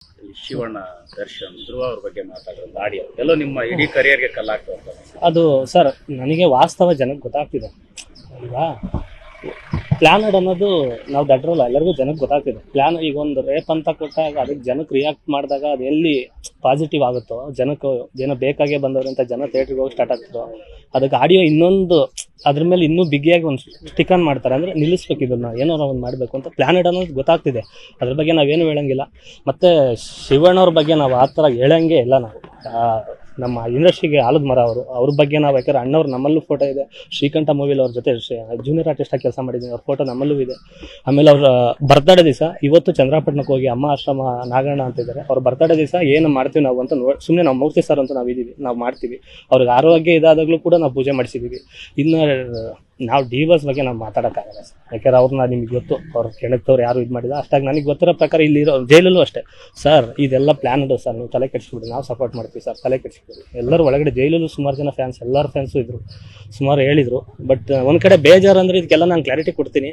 ಈ ಶಿವಣ್ಣ, ದರ್ಶನ್, ಧ್ರುವ ಅವ್ರ ಬಗ್ಗೆ ಮಾತಾಡೋದು ಆಡಿಯೋ ಎಲ್ಲೋ ನಿಮ್ಮ ಇಡೀ ಕರಿಯರ್ಗೆ ಕಲ್ಲಾಗ್ತದೆ. ಅದು ಸರ್ ನನಗೆ ವಾಸ್ತವ ಜನಕ್ಕೆ ಗೊತ್ತಾಗ್ತಿದೆ ಅಲ್ವಾ. ಪ್ಲಾನಡ್ ಅನ್ನೋದು ನಾವು ದಡ್ರಲ್ಲ, ಎಲ್ಲರಿಗೂ ಜನಕ್ಕೆ ಗೊತ್ತಾಗ್ತಿದೆ. ಪ್ಲಾನ್ ಈಗ ಒಂದು ರೇಪ್ ಅಂತ ಕೊಟ್ಟಾಗ ಅದಕ್ಕೆ ಜನಕ್ಕೆ ರಿಯಾಕ್ಟ್ ಮಾಡಿದಾಗ ಅದು ಎಲ್ಲಿ ಪಾಸಿಟಿವ್ ಆಗುತ್ತೋ, ಜನಕ್ಕೆ ಏನೋ ಬೇಕಾಗೇ ಬಂದವ್ರಂತ ಜನ ಥಿಯೇಟ್ರಿಗೆ ಹೋಗಿ ಸ್ಟಾರ್ಟ್ ಆಗ್ತದೋ, ಅದಕ್ಕೆ ಆಡಿಯೋ ಇನ್ನೊಂದು ಅದ್ರ ಮೇಲೆ ಇನ್ನೂ ಬಿಗಿಯಾಗಿ ಒಂದು ಸ್ಟಿಕ್ ಆನ್ ಮಾಡ್ತಾರೆ. ಅಂದರೆ ನಿಲ್ಲಿಸ್ಬೇಕು, ಇದನ್ನ ಏನಾರ ಒಂದು ಮಾಡಬೇಕು ಅಂತ ಪ್ಲಾನೆಡ್ ಅನ್ನೋದು ಗೊತ್ತಾಗ್ತಿದೆ. ಅದ್ರ ಬಗ್ಗೆ ನಾವೇನು ಹೇಳಂಗಿಲ್ಲ. ಮತ್ತು ಶಿವಣ್ಣವ್ರ ಬಗ್ಗೆ ನಾವು ಆ ಥರ ಹೇಳಂಗೆ ಇಲ್ಲ. ನಾವು ನಮ್ಮ ಇಂಡಸ್ಟ್ರಿಗೆ ಆಲದ ಮರ ಅವ್ರ ಬಗ್ಗೆ ನಾವು ಯಾಕಂದ್ರೆ ಅಣ್ಣವ್ರು ನಮ್ಮಲ್ಲೂ ಫೋಟೋ ಇದೆ. ಶ್ರೀಕಂಠ ಮೂವಿಲಿ ಅವ್ರ ಜೊತೆ ಜೂನಿಯರ್ ಆರ್ಟಿಸ್ಟಾಗಿ ಕೆಲಸ ಮಾಡಿದ್ದೀನಿ, ಅವ್ರ ಫೋಟೋ ನಮ್ಮಲ್ಲೂ ಇದೆ. ಆಮೇಲೆ ಅವ್ರ ಬರ್ತಡೇ ದಿವಸ ಇವತ್ತು ಚಂದ್ರಪಟ್ಟಣಕ್ಕೆ ಹೋಗಿ ಅಮ್ಮ ಆಶ್ರಮ ನಾಗಣ್ಣ ಅಂತ ಇದ್ದಾರೆ, ಅವ್ರ ಬರ್ತಡೇ ದಿವಸ ಏನು ಮಾಡ್ತೀವಿ ನಾವು ಅಂತ ಸುಮ್ಮನೆ ನಾವು ಮೂರ್ತಿ ಸರ್ ಅಂತ ನಾವು ಇದ್ದೀವಿ, ನಾವು ಮಾಡ್ತೀವಿ. ಅವ್ರಿಗೆ ಆರೋಗ್ಯ ಇದಾದಾಗಲೂ ಕೂಡ ನಾವು ಪೂಜೆ ಮಾಡಿಸಿದ್ದೀವಿ. ಇನ್ನು ನಾವು ಡಿವೋರ್ಸ್ ಬಗ್ಗೆ ನಾವು ಮಾತಾಡೋಕ್ಕಾಗಲ್ಲ ಸರ್, ಯಾಕಂದ್ರೆ ಅವ್ರನ್ನ ನಿಮ್ಗೆ ಗೊತ್ತು, ಅವ್ರ ಕೆಣಕ್ತವ್ರು ಯಾರು ಇದು ಮಾಡಿಲ್ಲ. ಅಷ್ಟಾಗಿ ನನಗೆ ಗೊತ್ತಿರೋ ಪ್ರಕಾರ ಇಲ್ಲಿರೋ ಜೈಲಲ್ಲೂ ಅಷ್ಟೇ ಸರ್, ಇದೆಲ್ಲ ಪ್ಲ್ಯಾನ್ ಇದೆ ಸರ್, ನೀವು ತಲೆ ಕೆಡಿಸ್ಬಿಡಿ, ನಾವು ಸಪೋರ್ಟ್ ಮಾಡ್ತೀವಿ ಸರ್, ತಲೆ ಕೆಡಿಸ್ಬಿಡಿ. ಎಲ್ಲರೂ ಒಳಗಡೆ ಜೈಲಲ್ಲೂ ಸುಮಾರು ಜನ ಫ್ಯಾನ್ಸ್, ಎಲ್ಲರ ಫ್ಯಾನ್ಸು ಇದ್ರು, ಸುಮಾರು ಹೇಳಿದರು. ಬಟ್ ಒಂದು ಕಡೆ ಬೇಜಾರು ಅಂದರೆ ಇದಕ್ಕೆಲ್ಲ ನಾನು ಕ್ಲಾರಿಟಿ ಕೊಡ್ತೀನಿ.